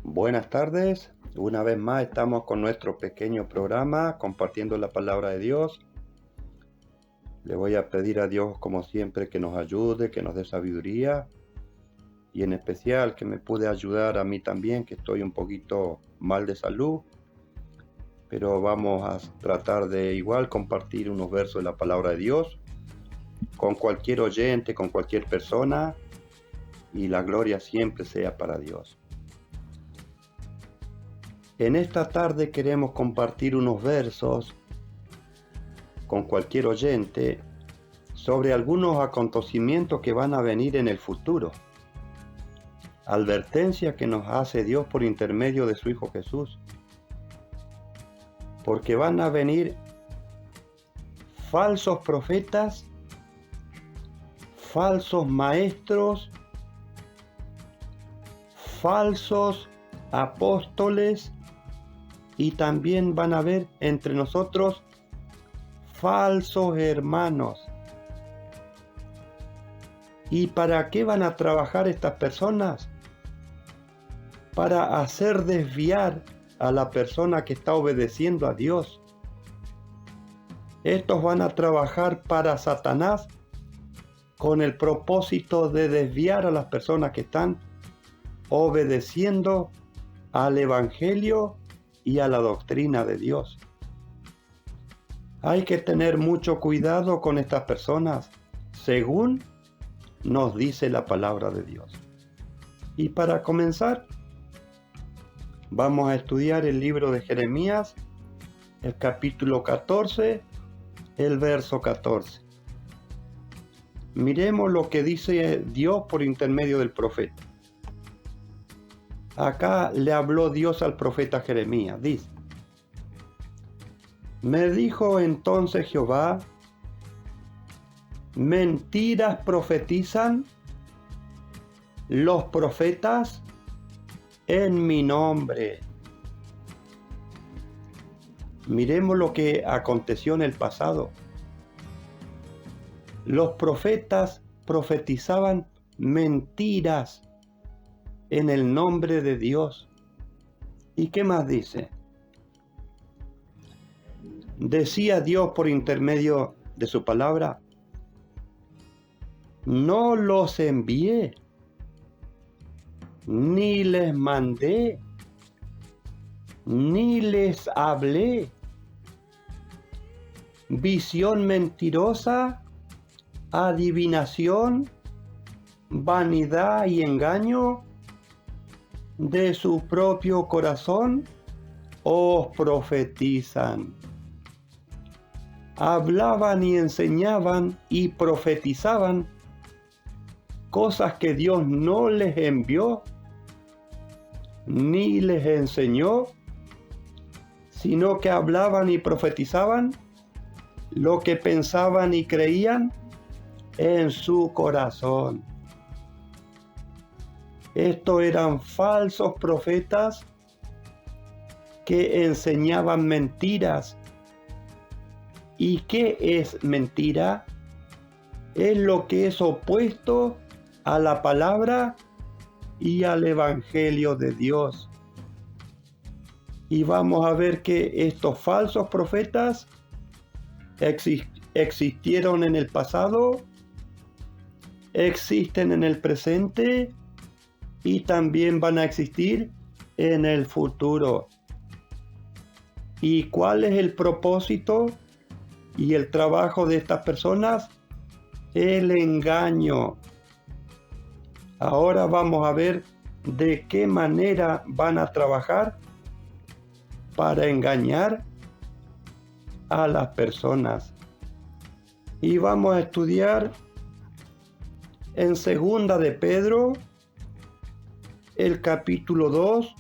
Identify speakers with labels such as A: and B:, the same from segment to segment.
A: Buenas tardes, una vez más estamos con nuestro pequeño programa compartiendo la palabra de Dios. Le voy a pedir a Dios como siempre que nos ayude, que nos dé sabiduría y en especial que me puede ayudar a mí también, que estoy un poquito mal de salud, pero vamos a tratar de igual compartir unos versos de la palabra de Dios con cualquier oyente, con cualquier persona, y la gloria siempre sea para Dios. En esta tarde queremos compartir unos versos con cualquier oyente sobre algunos acontecimientos que van a venir en el futuro. Advertencia que nos hace Dios por intermedio de su Hijo Jesús. Porque van a venir falsos profetas, falsos maestros, falsos apóstoles, y también van a haber entre nosotros falsos hermanos. ¿Y para qué van a trabajar estas personas? Para hacer desviar a la persona que está obedeciendo a Dios. Estos van a trabajar para Satanás con el propósito de desviar a las personas que están obedeciendo al Evangelio y a la doctrina de Dios. Hay que tener mucho cuidado con estas personas, según nos dice la palabra de Dios. Y para comenzar, vamos a estudiar el libro de Jeremías, el capítulo 14, el verso 14. Miremos lo que dice Dios por intermedio del profeta. Acá le habló Dios al profeta Jeremías, dice: Me dijo entonces Jehová, mentiras profetizan los profetas en mi nombre. Miremos lo que aconteció en el pasado. Los profetas profetizaban mentiras en el nombre de Dios. ¿Y qué más dice? Decía Dios por intermedio de su palabra: no los envié, ni les mandé, ni les hablé. Visión mentirosa, adivinación, vanidad y engaño de su propio corazón os profetizan. Hablaban y enseñaban y profetizaban cosas que Dios no les envió ni les enseñó, sino que hablaban y profetizaban lo que pensaban y creían en su corazón. Estos eran falsos profetas que enseñaban mentiras. ¿Y qué es mentira? Es lo que es opuesto a la palabra y al Evangelio de Dios. Y vamos a ver que estos falsos profetas existieron en el pasado, existen en el presente y también van a existir en el futuro. ¿Y cuál es el propósito y el trabajo de estas personas? El engaño. Ahora vamos a ver de qué manera van a trabajar para engañar a las personas. Y vamos a estudiar en Segunda de Pedro, el capítulo 2,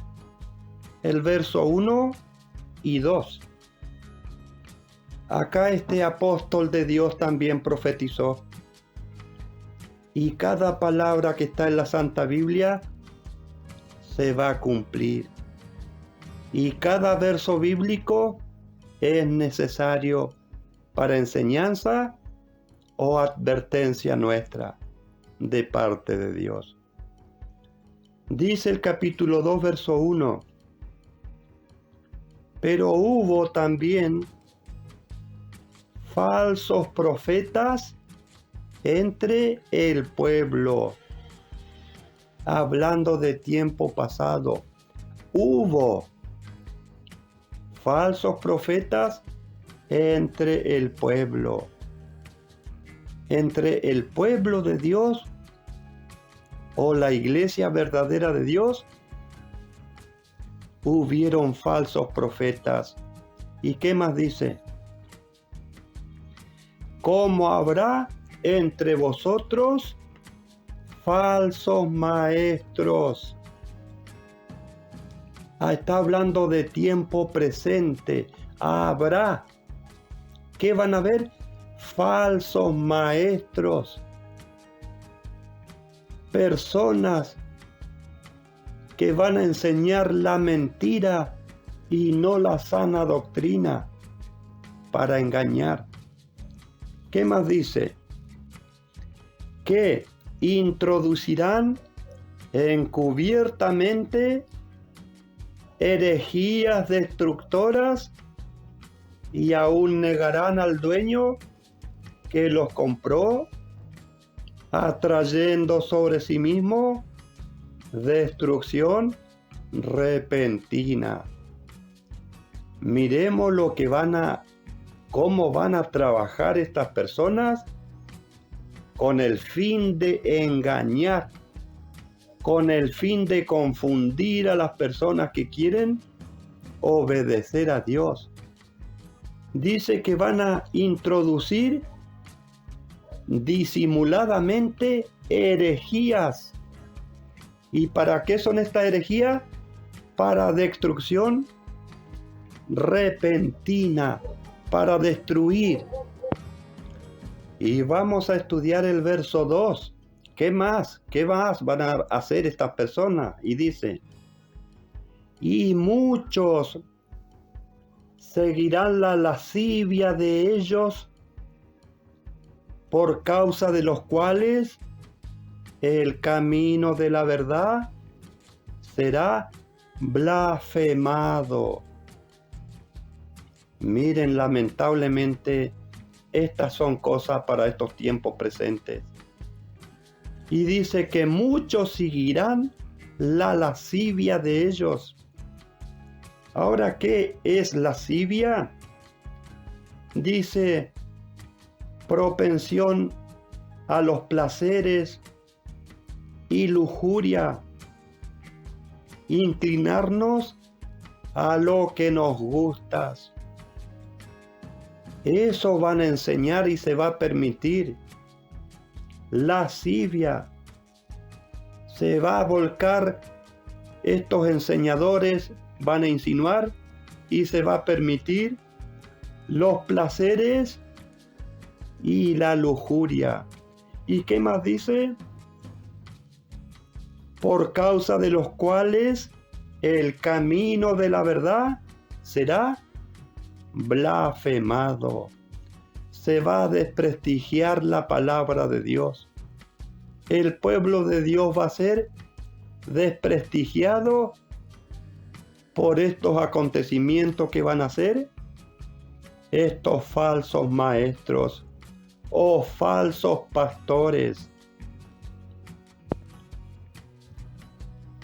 A: el verso 1 y 2. Acá este apóstol de Dios también profetizó. Y cada palabra que está en la Santa Biblia se va a cumplir. Y cada verso bíblico es necesario para enseñanza o advertencia nuestra de parte de Dios. Dice el capítulo 2, verso 1. Pero hubo también falsos profetas entre el pueblo. Hablando de tiempo pasado, hubo falsos profetas entre el pueblo. Entre el pueblo de Dios o la iglesia verdadera de Dios, hubieron falsos profetas. ¿Y qué más dice? ¿Cómo habrá entre vosotros falsos maestros? Está hablando de tiempo presente. Habrá. ¿Qué van a haber? Falsos maestros. Personas que van a enseñar la mentira y no la sana doctrina para engañar. ¿Qué más dice? Que introducirán encubiertamente herejías destructoras y aún negarán al dueño que los compró, atrayendo sobre sí mismo destrucción repentina. Miremos cómo van a trabajar estas personas con el fin de engañar, con el fin de confundir a las personas que quieren obedecer a Dios. Dice que van a introducir disimuladamente herejías. ¿Y para qué son estas herejías? Para destrucción repentina, para destruir. Y vamos a estudiar el verso 2. ¿Qué más? ¿Qué más van a hacer estas personas? Y dice, y muchos seguirán la lascivia de ellos, por causa de los cuales el camino de la verdad será blasfemado. Miren, lamentablemente, estas son cosas para estos tiempos presentes. Y dice que muchos seguirán la lascivia de ellos. Ahora, ¿qué es lascivia? Dice, propensión a los placeres y lujuria, inclinarnos a lo que nos gusta. Eso van a enseñar y se va a permitir. Lascivia. Se va a volcar, estos enseñadores van a insinuar y se va a permitir los placeres y la lujuria. ¿Y qué más dice? Por causa de los cuales el camino de la verdad será blasfemado. Se va a desprestigiar la palabra de Dios. El pueblo de Dios va a ser desprestigiado por estos acontecimientos que van a hacer estos falsos maestros o falsos pastores.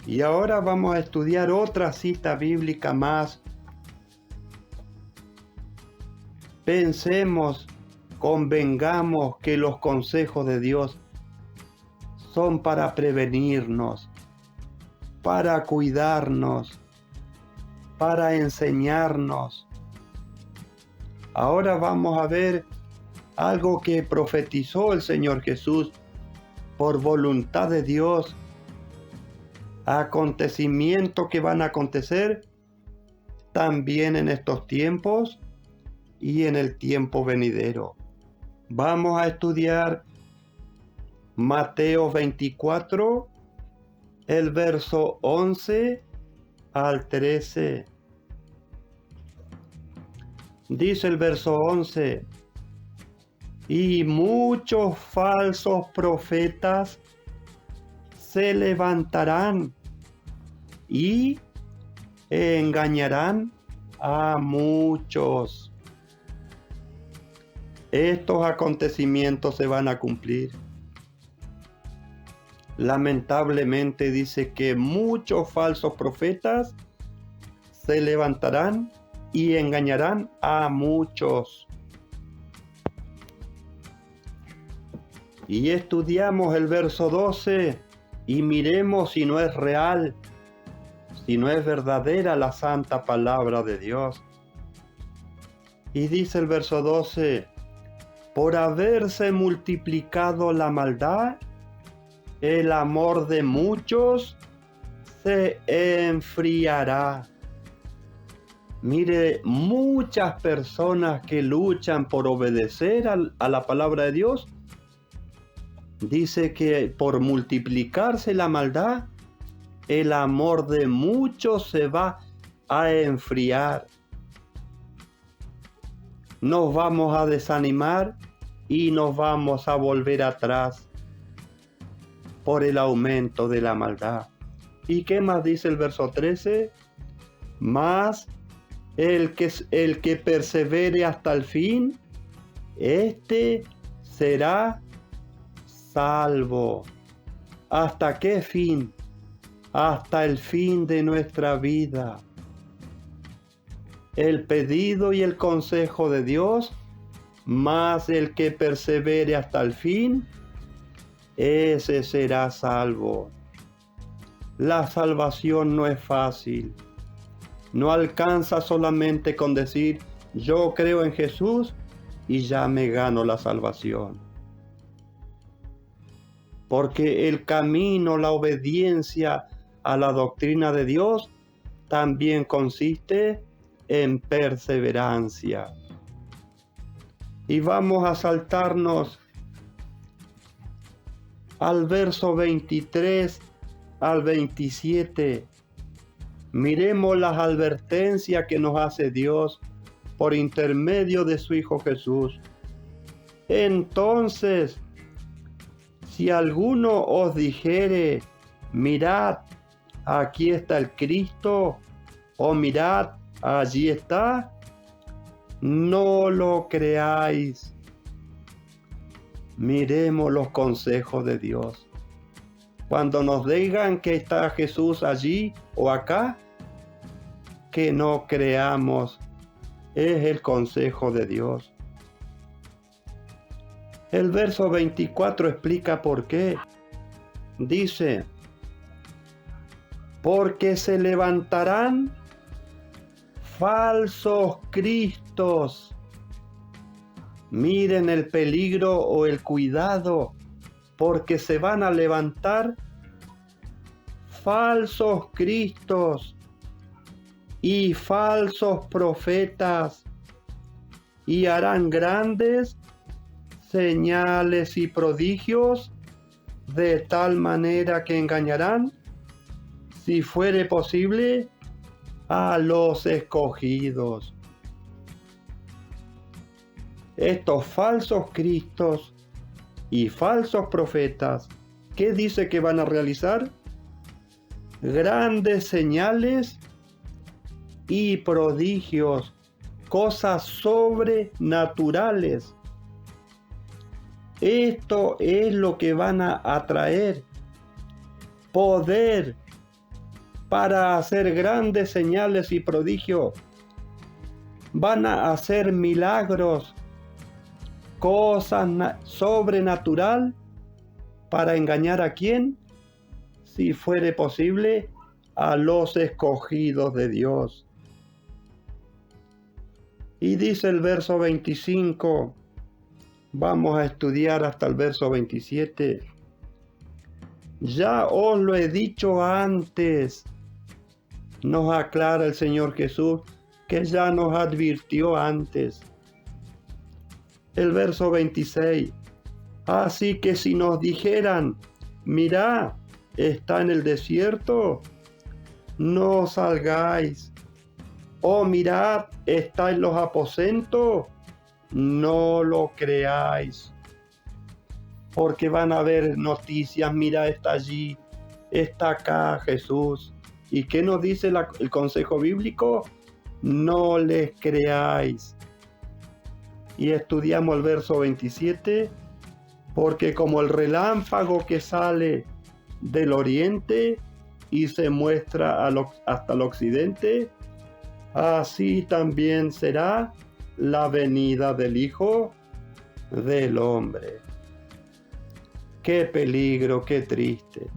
A: Y ahora vamos a estudiar otra cita bíblica más. Pensemos, convengamos que los consejos de Dios son para prevenirnos, para cuidarnos, para enseñarnos. Ahora vamos a ver algo que profetizó el Señor Jesús por voluntad de Dios. Acontecimientos que van a acontecer también en estos tiempos y en el tiempo venidero. Vamos a estudiar Mateo 24, el verso 11 al 13. Dice el verso 11, y muchos falsos profetas se levantarán y engañarán a muchos. Estos acontecimientos se van a cumplir. Lamentablemente dice que muchos falsos profetas se levantarán y engañarán a muchos. Y estudiamos el verso 12 y miremos si no es real, si no es verdadera la santa palabra de Dios. Y dice el verso 12, por haberse multiplicado la maldad, el amor de muchos se enfriará. Mire, muchas personas que luchan por obedecer a la palabra de Dios, dice que por multiplicarse la maldad, el amor de muchos se va a enfriar. Nos vamos a desanimar y nos vamos a volver atrás por el aumento de la maldad. ¿Y qué más dice el verso 13? Mas el que persevere hasta el fin, este será salvo. ¿Hasta qué fin? Hasta el fin de nuestra vida. El pedido y el consejo de Dios, más el que persevere hasta el fin, ese será salvo. La salvación no es fácil. No alcanza solamente con decir, yo creo en Jesús y ya me gano la salvación. Porque el camino, la obediencia a la doctrina de Dios también consiste en perseverancia. Y vamos a saltarnos al verso 23 al 27. Miremos las advertencias que nos hace Dios por intermedio de su Hijo Jesús. Entonces, si alguno os dijere, mirad, aquí está el Cristo, o mirad, allí está, no lo creáis. Miremos los consejos de Dios. Cuando nos digan que está Jesús allí o acá, que no creamos. Es el consejo de Dios. El verso 24 explica por qué. Dice, porque se levantarán falsos cristos. Miren el peligro o el cuidado, porque se van a levantar falsos cristos y falsos profetas, y harán grandes señales y prodigios, de tal manera que engañarán, si fuere posible, a los escogidos. Estos falsos cristos y falsos profetas, ¿qué dice que van a realizar? Grandes señales y prodigios, cosas sobrenaturales. Esto es lo que van a atraer, poder para hacer grandes señales y prodigios. Van a hacer milagros, cosas sobrenatural, para engañar ¿a quién? Si fuere posible, a los escogidos de Dios. Y dice el verso 25, vamos a estudiar hasta el verso 27. Ya os lo he dicho antes, nos aclara el Señor Jesús, que ya nos advirtió antes. El verso 26, así que si nos dijeran, mirá, está en el desierto, no salgáis. O mirad, está en los aposentos, no lo creáis. Porque van a haber noticias, mira, está allí, está acá Jesús, ¿Y qué nos dice el consejo bíblico? No les creáis. Y estudiamos el verso 27, porque como el relámpago que sale del oriente y se muestra hasta el occidente, así también será la venida del Hijo del Hombre. Qué peligro, qué triste.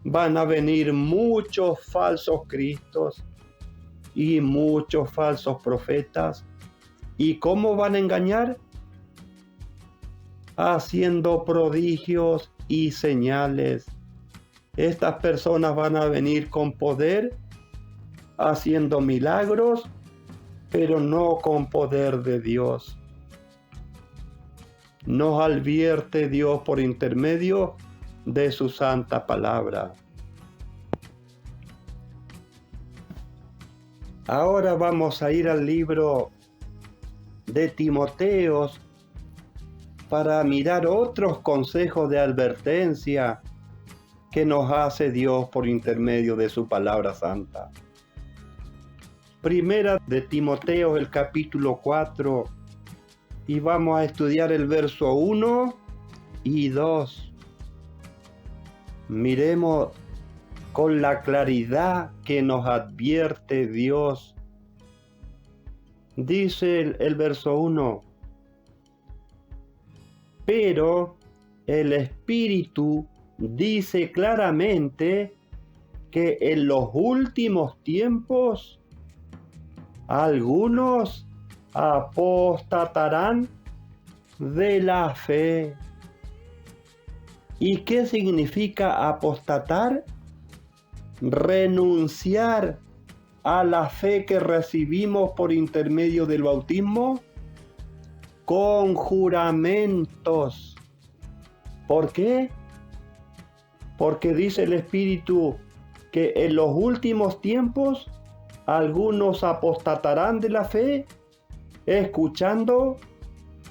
A: Van a venir muchos falsos cristos y muchos falsos profetas. ¿Y cómo van a engañar? Haciendo prodigios y señales. Estas personas van a venir con poder, haciendo milagros, pero no con poder de Dios. Nos advierte Dios por intermedio de su santa palabra. Ahora vamos a ir al libro de Timoteos para mirar otros consejos de advertencia que nos hace Dios por intermedio de su palabra santa. Primera de Timoteo, el capítulo 4, y vamos a estudiar el verso 1 y 2. Miremos con la claridad que nos advierte Dios. Dice el verso 1, pero el Espíritu dice claramente que en los últimos tiempos algunos apostatarán de la fe. ¿Y qué significa apostatar? Renunciar a la fe que recibimos por intermedio del bautismo con juramentos. ¿Por qué? Porque dice el Espíritu que en los últimos tiempos algunos apostatarán de la fe, escuchando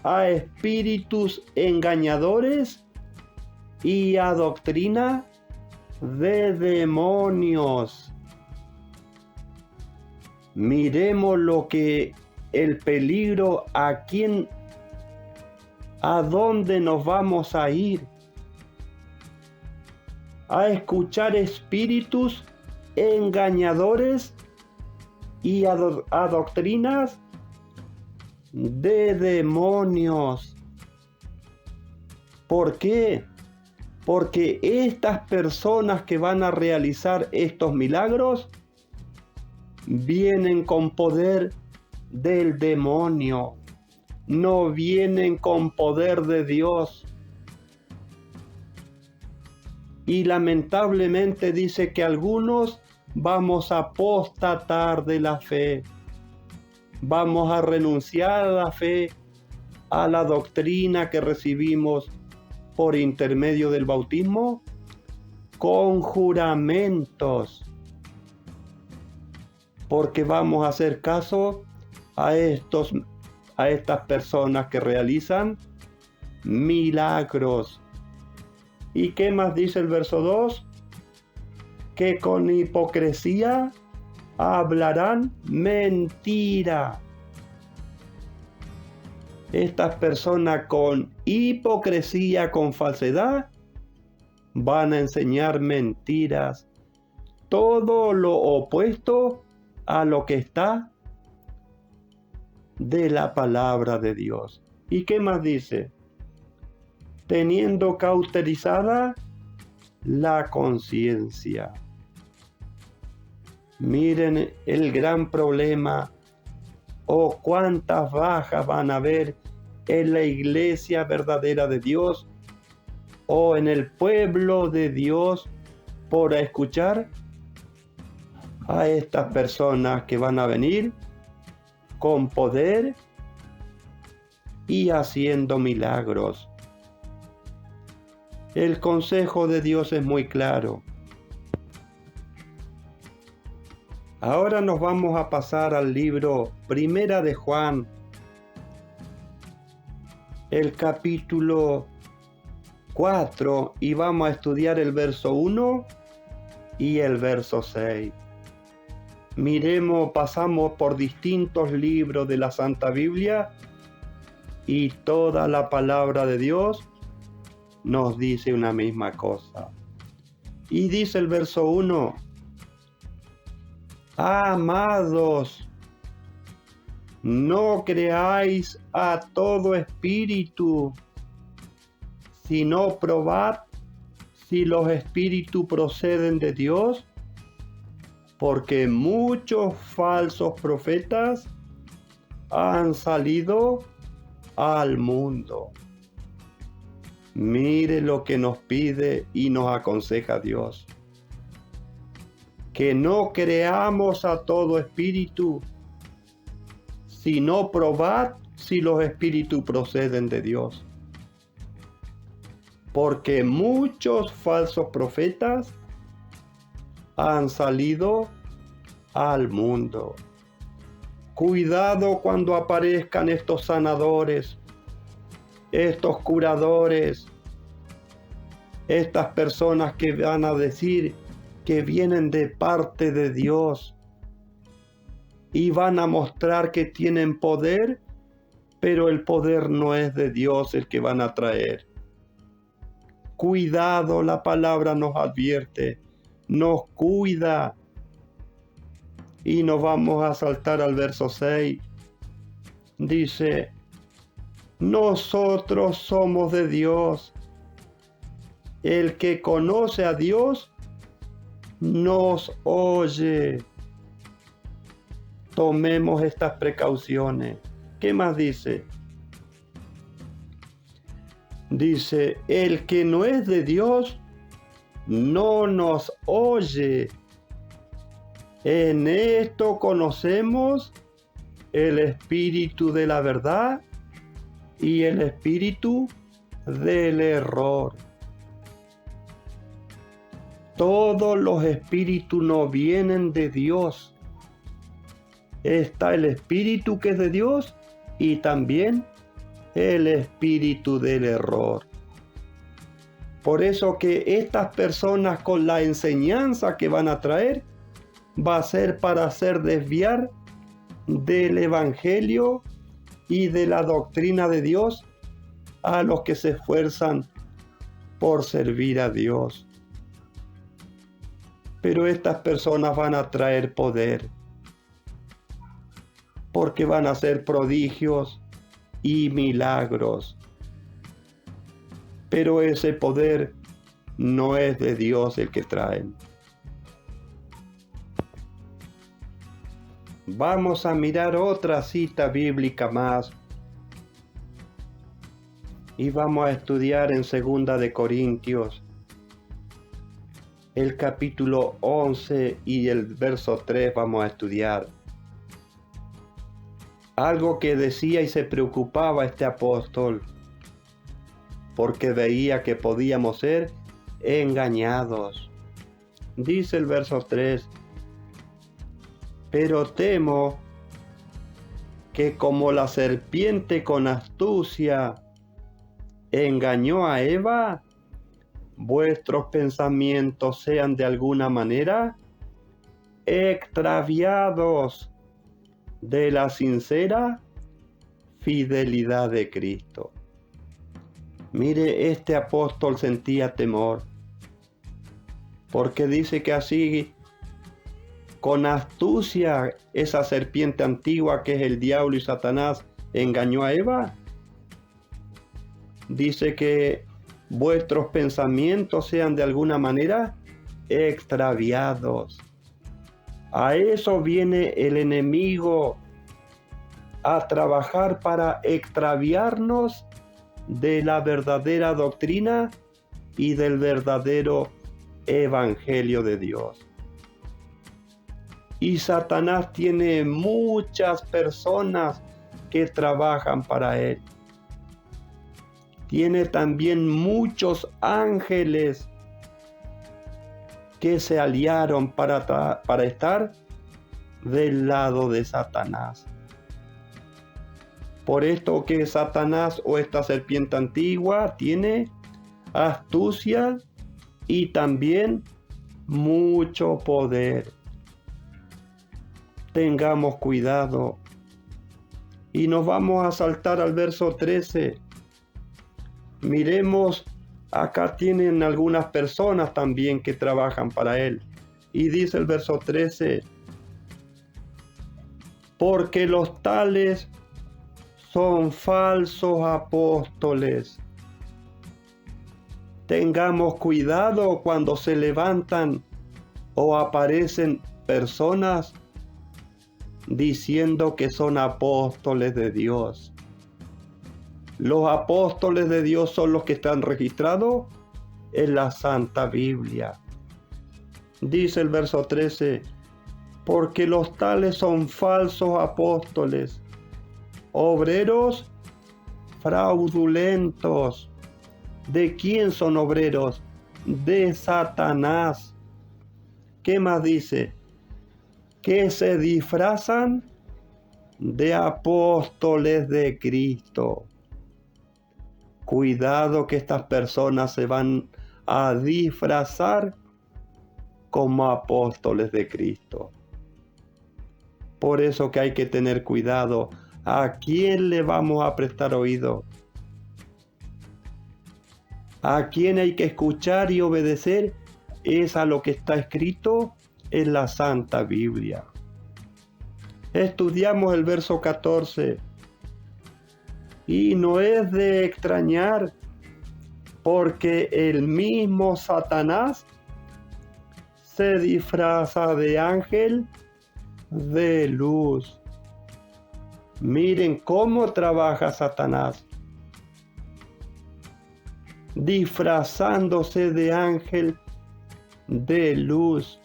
A: a espíritus engañadores y a doctrina de demonios. Miremos lo que el peligro, a dónde nos vamos a ir. A escuchar espíritus engañadores y a doctrinas de demonios. ¿Por qué? Porque estas personas que van a realizar estos milagros vienen con poder del demonio, no vienen con poder de Dios. Y lamentablemente dice que algunos vamos a apostatar de la fe, vamos a renunciar a la fe, a la doctrina que recibimos por intermedio del bautismo, con juramentos, porque vamos a hacer caso a estas personas que realizan milagros. ¿Y qué más dice el verso 2? Que con hipocresía hablarán mentira. Estas personas con hipocresía, con falsedad, van a enseñar mentiras. Todo lo opuesto a lo que está de la palabra de Dios. ¿Y qué más dice? Teniendo cauterizada la conciencia. Miren el gran problema, o cuántas bajas van a haber en la iglesia verdadera de Dios o en el pueblo de Dios por escuchar a estas personas que van a venir con poder y haciendo milagros. El consejo de Dios es muy claro. Ahora nos vamos a pasar al libro Primera de Juan, el capítulo 4, y vamos a estudiar el verso 1 y el verso 6. Miremos, pasamos por distintos libros de la Santa Biblia y toda la palabra de Dios nos dice una misma cosa. Y dice el verso 1, amados, no creáis a todo espíritu, sino probad si los espíritus proceden de Dios, porque muchos falsos profetas han salido al mundo. Mire lo que nos pide y nos aconseja Dios. Que no creamos a todo espíritu, sino probad si los espíritus proceden de Dios. Porque muchos falsos profetas han salido al mundo. Cuidado cuando aparezcan estos sanadores, estos curadores, estas personas que van a decir que vienen de parte de Dios y van a mostrar que tienen poder, pero el poder no es de Dios el que van a traer. Cuidado, la palabra nos advierte, nos cuida. Y nos vamos a saltar al verso 6. Dice, nosotros somos de Dios. El que conoce a Dios nos oye. Tomemos estas precauciones. ¿Qué más dice? Dice, el que no es de Dios no nos oye. En esto conocemos el espíritu de la verdad y el espíritu del error. Todos los espíritus no vienen de Dios. Está el espíritu que es de Dios y también el espíritu del error. Por eso que estas personas con la enseñanza que van a traer va a ser para hacer desviar del evangelio y de la doctrina de Dios a los que se esfuerzan por servir a Dios. Pero estas personas van a traer poder, porque van a hacer prodigios y milagros. Pero ese poder no es de Dios el que traen. Vamos a mirar otra cita bíblica más. Y vamos a estudiar en 2 de Corintios, el capítulo 11 y el verso 3 vamos a estudiar. Algo que decía y se preocupaba este apóstol, porque veía que podíamos ser engañados. Dice el verso 3, pero temo que como la serpiente con astucia engañó a Eva, vuestros pensamientos sean de alguna manera extraviados de la sincera fidelidad de Cristo. Mire, este apóstol sentía temor, porque dice que así, con astucia, esa serpiente antigua que es el diablo y Satanás engañó a Eva. Dice que vuestros pensamientos sean de alguna manera extraviados. A eso viene el enemigo, a trabajar para extraviarnos de la verdadera doctrina y del verdadero evangelio de Dios. Y Satanás tiene muchas personas que trabajan para él. Tiene también muchos ángeles que se aliaron para estar del lado de Satanás. Por esto que Satanás o esta serpiente antigua tiene astucia y también mucho poder. Tengamos cuidado. Y nos vamos a saltar al verso 13. Miremos, acá tienen algunas personas también que trabajan para él. Y dice el verso 13, porque los tales son falsos apóstoles. Tengamos cuidado cuando se levantan o aparecen personas diciendo que son apóstoles de Dios. Los apóstoles de Dios son los que están registrados en la Santa Biblia. Dice el verso 13, porque los tales son falsos apóstoles, obreros fraudulentos. ¿De quién son obreros? De Satanás. ¿Qué más dice? Que se disfrazan de apóstoles de Cristo. Cuidado que estas personas se van a disfrazar como apóstoles de Cristo. Por eso que hay que tener cuidado. ¿A quién le vamos a prestar oído? ¿A quién hay que escuchar y obedecer? Es a lo que está escrito en la Santa Biblia. Estudiamos el verso 14. Y no es de extrañar, porque el mismo Satanás se disfraza de ángel de luz. Miren cómo trabaja Satanás, disfrazándose de ángel de luz.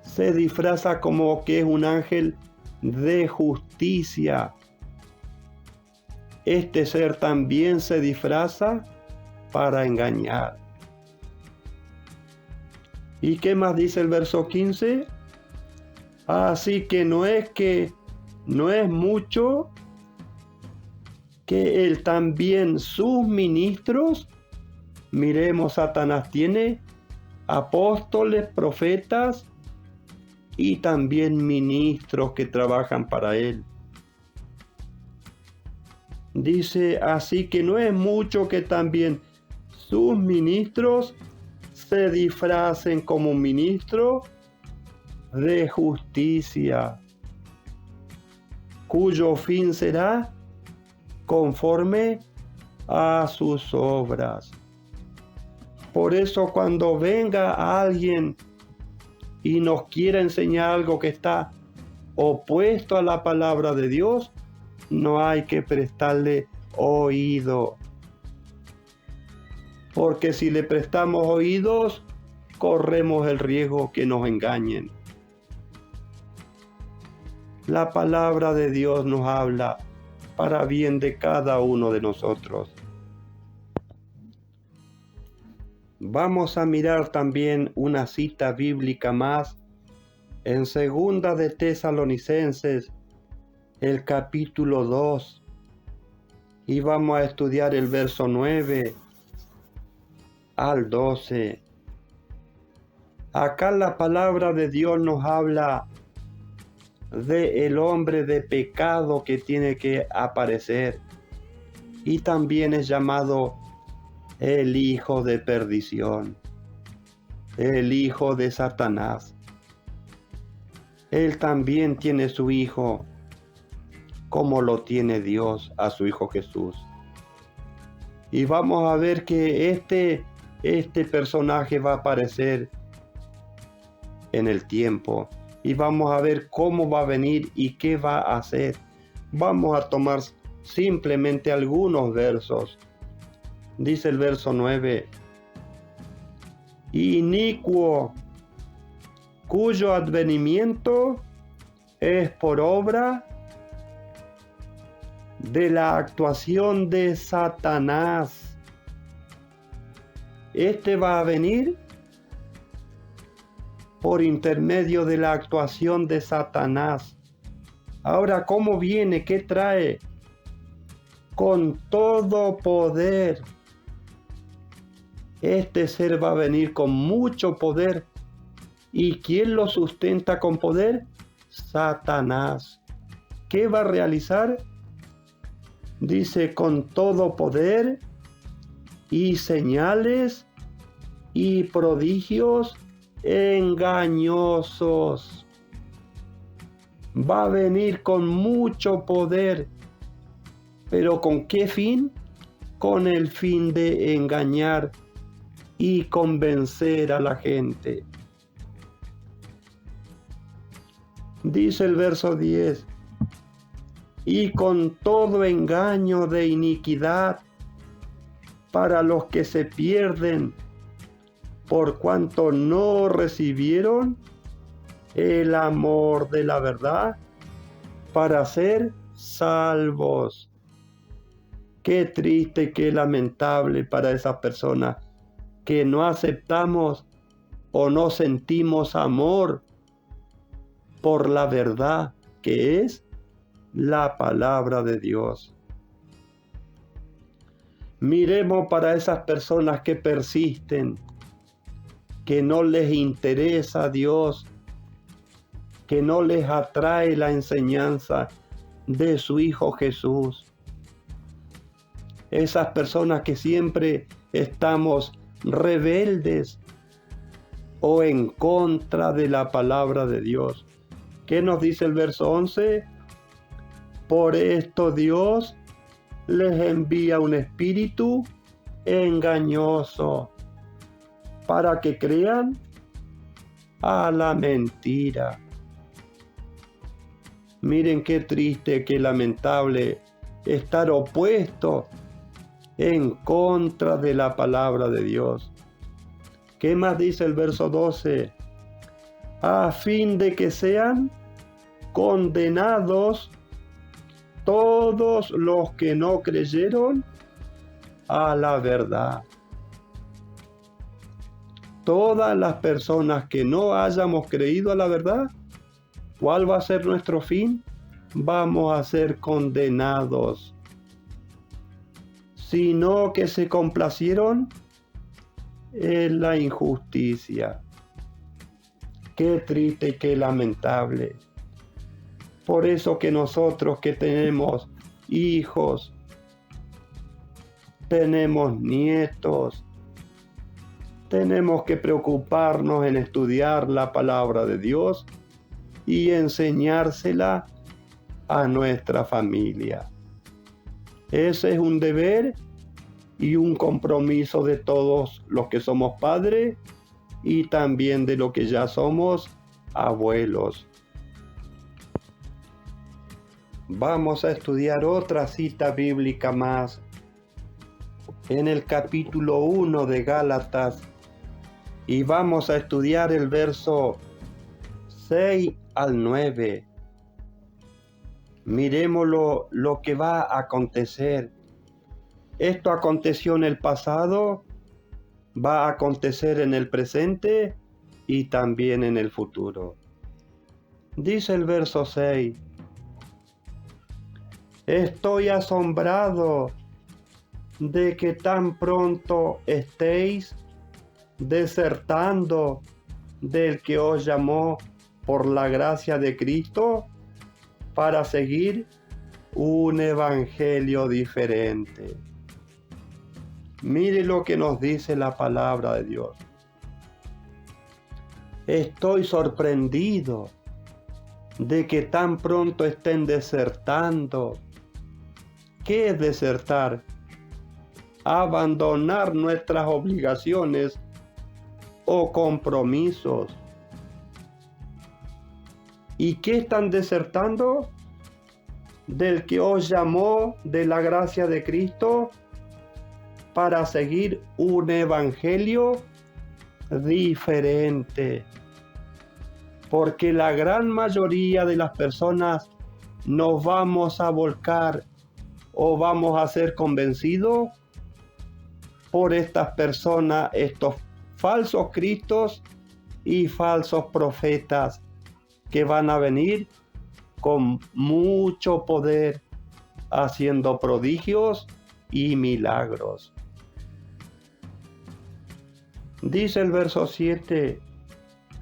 A: Se disfraza como que es un ángel de justicia. Este ser también se disfraza para engañar. ¿Y qué más dice el verso 15? Así que no es mucho que él también sus ministros, miremos, Satanás tiene apóstoles, profetas y también ministros que trabajan para él. Dice, así que no es mucho que también sus ministros se disfracen como ministros de justicia, cuyo fin será conforme a sus obras. Por eso cuando venga alguien y nos quiera enseñar algo que está opuesto a la palabra de Dios, no hay que prestarle oído. Porque si le prestamos oídos, corremos el riesgo que nos engañen. La palabra de Dios nos habla para bien de cada uno de nosotros. Vamos a mirar también una cita bíblica más en 2 de Tesalonicenses, el capítulo 2, y vamos a estudiar el verso 9 al 12. Acá la palabra de Dios nos habla de el hombre de pecado que tiene que aparecer, y también es llamado el hijo de perdición, el hijo de Satanás. Él también tiene su hijo, como lo tiene Dios a su Hijo Jesús. Y vamos a ver que este personaje va a aparecer en el tiempo. Y vamos a ver cómo va a venir y qué va a hacer. Vamos a tomar simplemente algunos versos. Dice el verso 9. Inicuo, cuyo advenimiento es por obra de la actuación de Satanás. Este va a venir por intermedio de la actuación de Satanás. Ahora, ¿cómo viene? ¿Qué trae? Con todo poder Este ser va a venir con mucho poder. ¿Y quién lo sustenta con poder? Satanás. ¿Qué va a realizar? Dice, con todo poder y señales y prodigios engañosos. Va a venir con mucho poder. ¿Pero con qué fin? Con el fin de engañar y convencer a la gente. Dice el verso 10, y con todo engaño de iniquidad para los que se pierden, por cuanto no recibieron el amor de la verdad para ser salvos. Qué triste, qué lamentable para esas personas que no aceptamos o no sentimos amor por la verdad que es la palabra de Dios. Miremos para esas personas que persisten, que no les interesa a Dios, que no les atrae la enseñanza de su Hijo Jesús. Esas personas que siempre estamos rebeldes o en contra de la palabra de Dios. ¿Qué nos dice el verso 11? Por esto Dios les envía un espíritu engañoso para que crean a la mentira. Miren qué triste, qué lamentable estar opuesto en contra de la palabra de Dios. ¿Qué más dice el verso 12? A fin de que sean condenados todos los que no creyeron a la verdad. Todas las personas que no hayamos creído a la verdad, ¿cuál va a ser nuestro fin? Vamos a ser condenados. Sino que se complacieron en la injusticia. Qué triste y qué lamentable. Por eso que nosotros que tenemos hijos, tenemos nietos, tenemos que preocuparnos en estudiar la palabra de Dios y enseñársela a nuestra familia. Ese es un deber y un compromiso de todos los que somos padres y también de los que ya somos abuelos. Vamos a estudiar otra cita bíblica más en el capítulo 1 de Gálatas y vamos a estudiar el verso 6 al 9. Miremos lo que va a acontecer. Esto aconteció en el pasado, va a acontecer en el presente y también en el futuro. Dice el verso 6. Estoy asombrado de que tan pronto estéis desertando del que os llamó por la gracia de Cristo para seguir un evangelio diferente. Mire lo que nos dice la palabra de Dios. Estoy sorprendido de que tan pronto estén desertando. ¿Qué es desertar? Abandonar nuestras obligaciones o compromisos. ¿Y qué están desertando? Del que os llamó de la gracia de Cristo para seguir un evangelio diferente. Porque la gran mayoría de las personas nos vamos a volcar o vamos a ser convencidos por estas personas, estos falsos cristos y falsos profetas que van a venir con mucho poder haciendo prodigios y milagros. Dice el verso 7,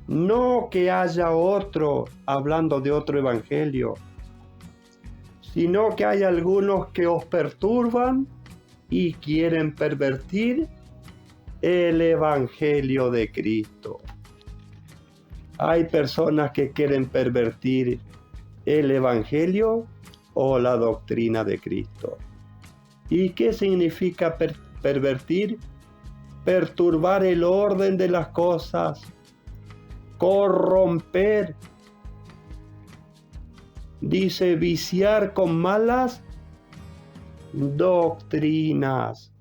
A: no que haya otro, hablando de otro evangelio, sino que hay algunos que os perturban y quieren pervertir el evangelio de Cristo. Hay personas que quieren pervertir el evangelio o la doctrina de Cristo. ¿Y qué significa pervertir? Perturbar el orden de las cosas, corromper, dice viciar con malas doctrinas.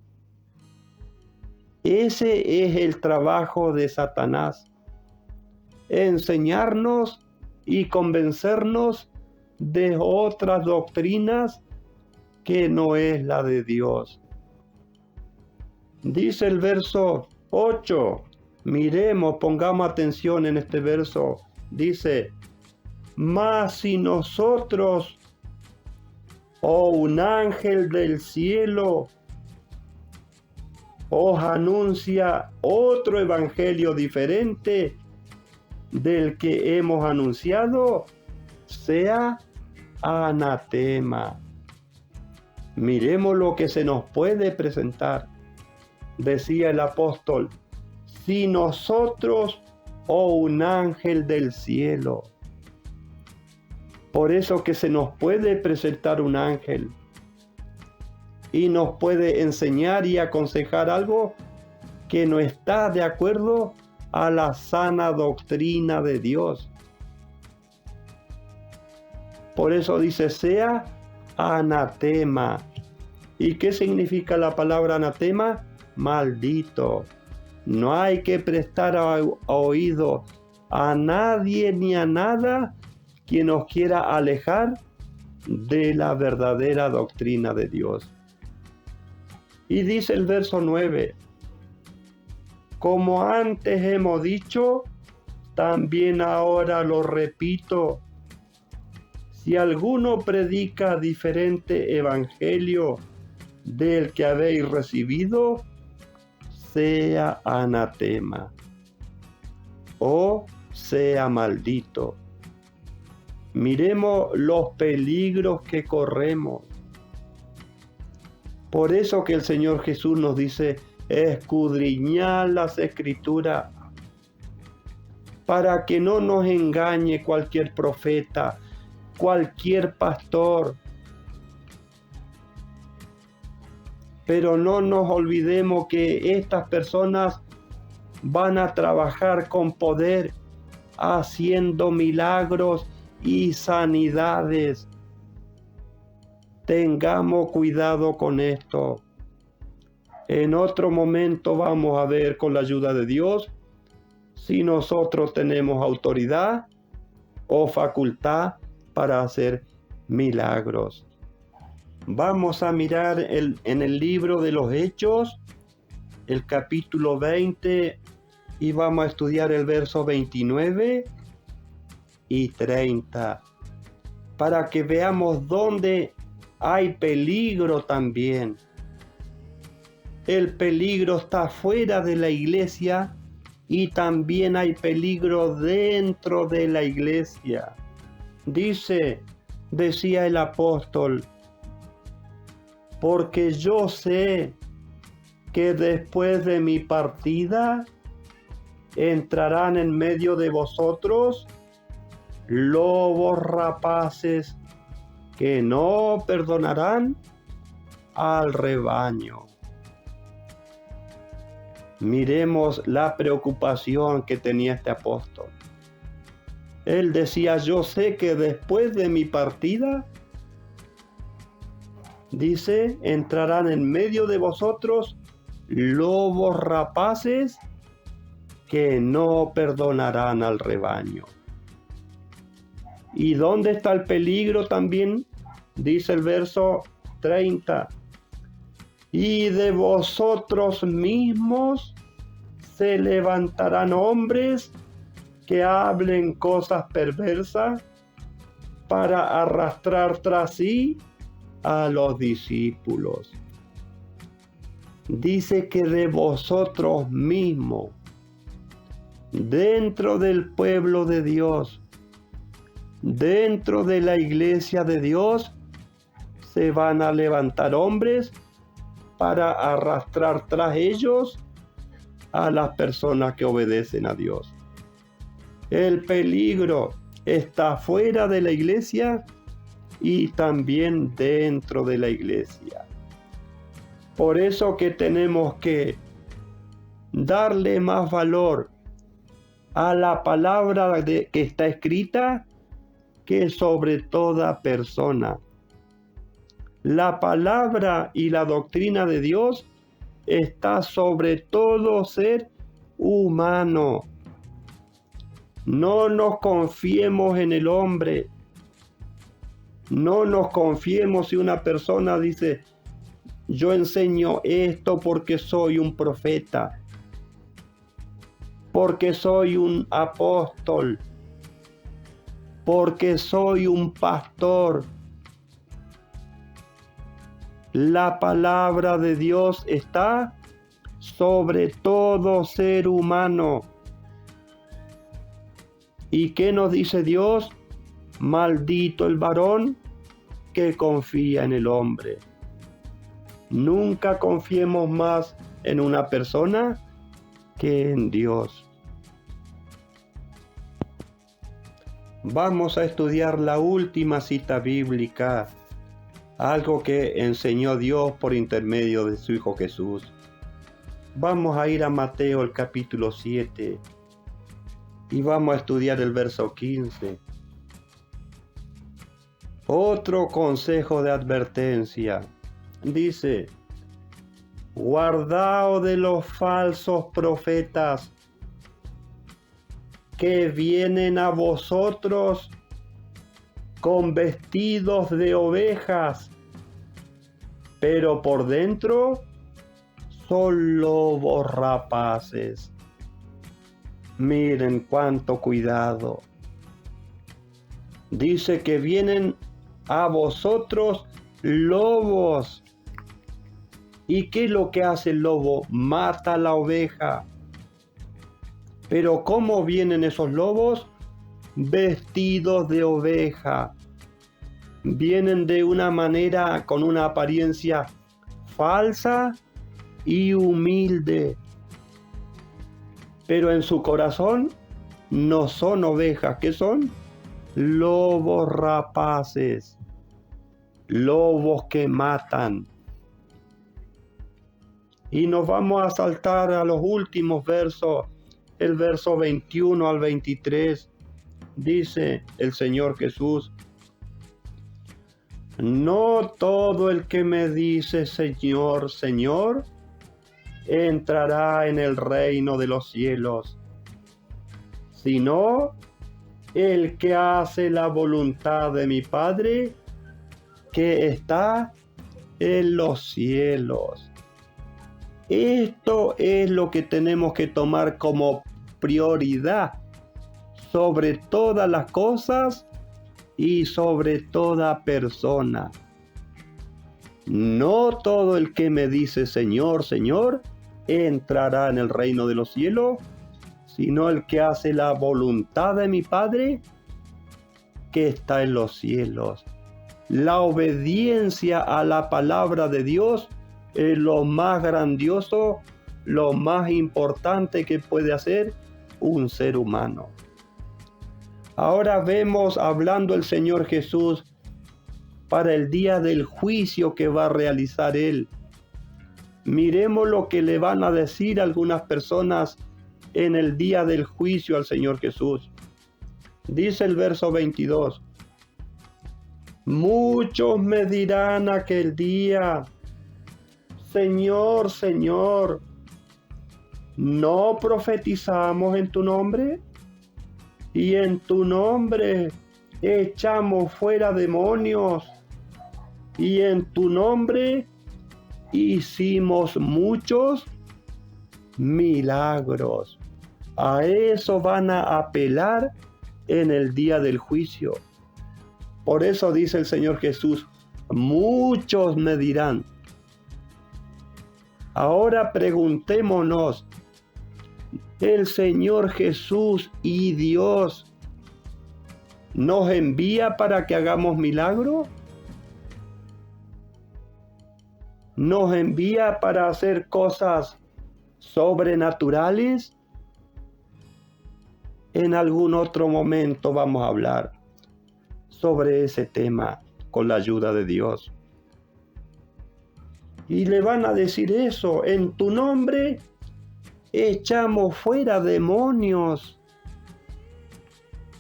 A: Ese es el trabajo de Satanás, enseñarnos y convencernos de otras doctrinas que no es la de Dios. Dice el verso 8, miremos, pongamos atención en este verso, dice, mas si nosotros o un ángel del cielo os anuncia otro evangelio diferente del que hemos anunciado, sea anatema. Miremos lo que se nos puede presentar. Decía el apóstol, si nosotros o un ángel del cielo. Por eso que se nos puede presentar un ángel y nos puede enseñar y aconsejar algo que no está de acuerdo a la sana doctrina de Dios. Por eso dice, sea anatema. ¿Y qué significa la palabra anatema? Maldito. No hay que prestar oído a nadie ni a nada que nos quiera alejar de la verdadera doctrina de Dios. Y dice el verso 9, como antes hemos dicho, también ahora lo repito, si alguno predica diferente evangelio del que habéis recibido, sea anatema o sea maldito. Miremos los peligros que corremos. Por eso que el Señor Jesús nos dice, escudriñad las Escrituras, para que no nos engañe cualquier profeta, cualquier pastor. Pero no nos olvidemos que estas personas van a trabajar con poder, haciendo milagros y sanidades. Tengamos cuidado con esto. En otro momento vamos a ver con la ayuda de Dios si nosotros tenemos autoridad o facultad para hacer milagros. Vamos a mirar en el libro de los Hechos, el capítulo 20, y vamos a estudiar el verso 29 y 30, para que veamos dónde hay peligro también. El peligro está fuera de la iglesia y también hay peligro dentro de la iglesia. Decía el apóstol, porque yo sé que después de mi partida entrarán en medio de vosotros lobos rapaces que no perdonarán al rebaño. Miremos la preocupación que tenía este apóstol. Él decía, yo sé que después de mi partida, dice, entrarán en medio de vosotros lobos rapaces que no perdonarán al rebaño. ¿Y dónde está el peligro también? Dice el verso 30. Y de vosotros mismos se levantarán hombres que hablen cosas perversas para arrastrar tras sí a los discípulos. Dice que de vosotros mismos. dentro del pueblo de Dios, dentro de la iglesia de Dios, se van a levantar hombres para arrastrar tras ellos a las personas que obedecen a Dios. El peligro está fuera de la iglesia y también dentro de la iglesia. Por eso que tenemos que darle más valor a la palabra que está escrita que sobre toda persona. La palabra y la doctrina de Dios está sobre todo ser humano. No nos confiemos en el hombre. No nos confiemos si una persona dice, yo enseño esto porque soy un profeta, porque soy un apóstol, porque soy un pastor. La palabra de Dios está sobre todo ser humano. ¿Y qué nos dice Dios? Maldito el varón que confía en el hombre. Nunca confiemos más en una persona que en Dios. Vamos a estudiar la última cita bíblica, algo que enseñó Dios por intermedio de su Hijo Jesús. Vamos a ir a Mateo el capítulo 7 y vamos a estudiar el verso 15. Otro consejo de advertencia. Dice, guardaos de los falsos profetas que vienen a vosotros con vestidos de ovejas, pero por dentro son lobos rapaces. Miren cuánto cuidado. Dice que vienen a vosotros lobos. ¿Y qué es lo que hace el lobo? Mata a la oveja. Pero ¿cómo vienen esos lobos? Vestidos de oveja. Vienen de una manera, con una apariencia falsa y humilde. Pero en su corazón no son ovejas. ¿Qué son? Lobos rapaces. Lobos que matan. Y nos vamos a saltar a los últimos versos. El verso 21 al 23. Dice el Señor Jesús, no todo el que me dice Señor, Señor, entrará en el reino de los cielos, sino el que hace la voluntad de mi Padre que está en los cielos. Esto es lo que tenemos que tomar como prioridad sobre todas las cosas y sobre toda persona. No todo el que me dice Señor, Señor, entrará en el reino de los cielos, sino el que hace la voluntad de mi Padre que está en los cielos. La obediencia a la palabra de Dios es lo más grandioso, lo más importante que puede hacer un ser humano. Ahora vemos hablando el Señor Jesús para el día del juicio que va a realizar Él. Miremos lo que le van a decir algunas personas en el día del juicio al Señor Jesús. Dice el verso 22. Muchos me dirán aquel día, Señor, Señor, ¿no profetizamos en tu nombre? Y en tu nombre echamos fuera demonios. Y en tu nombre hicimos muchos milagros. A eso van a apelar en el día del juicio. Por eso dice el Señor Jesús, muchos me dirán. Ahora preguntémonos, el Señor Jesús y Dios nos envía para que hagamos milagros? ¿Nos envía para hacer cosas sobrenaturales? En algún otro momento vamos a hablar sobre ese tema con la ayuda de Dios. Y le van a decir eso: en tu nombre echamos fuera demonios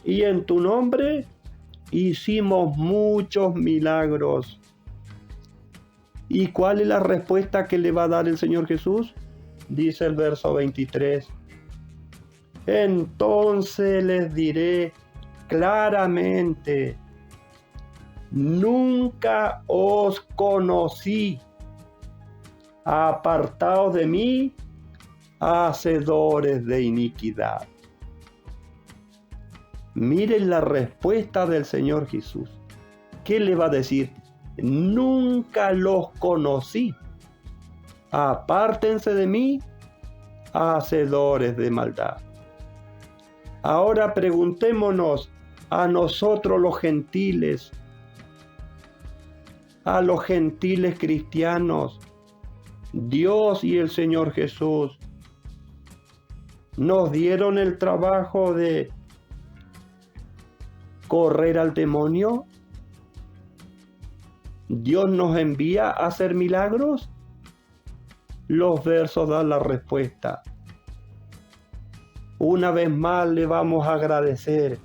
A: y en tu nombre hicimos muchos milagros. ¿Y cuál es la respuesta que le va a dar el Señor Jesús? Dice el verso 23. Entonces les diré claramente: nunca os conocí. Apartaos de mí, hacedores de iniquidad. Miren la respuesta del Señor Jesús. ¿Qué le va a decir? Nunca los conocí. Apártense de mí, hacedores de maldad. Ahora preguntémonos a nosotros los gentiles, a los gentiles cristianos, Dios y el Señor Jesús nos dieron el trabajo de correr al demonio. ¿Dios nos envía a hacer milagros? Los versos dan la respuesta. Una vez más le vamos a agradecer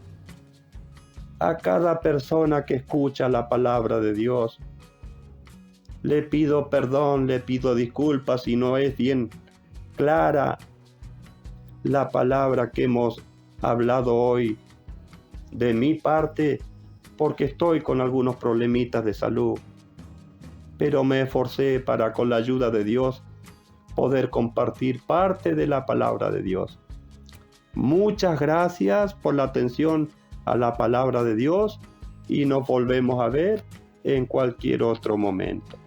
A: a cada persona que escucha la palabra de Dios. Le pido perdón, le pido disculpas si no es bien clara la palabra que hemos hablado hoy. De mi parte, porque estoy con algunos problemitas de salud, pero me esforcé para, con la ayuda de Dios, poder compartir parte de la palabra de Dios. Muchas gracias por la atención a la palabra de Dios y nos volvemos a ver en cualquier otro momento.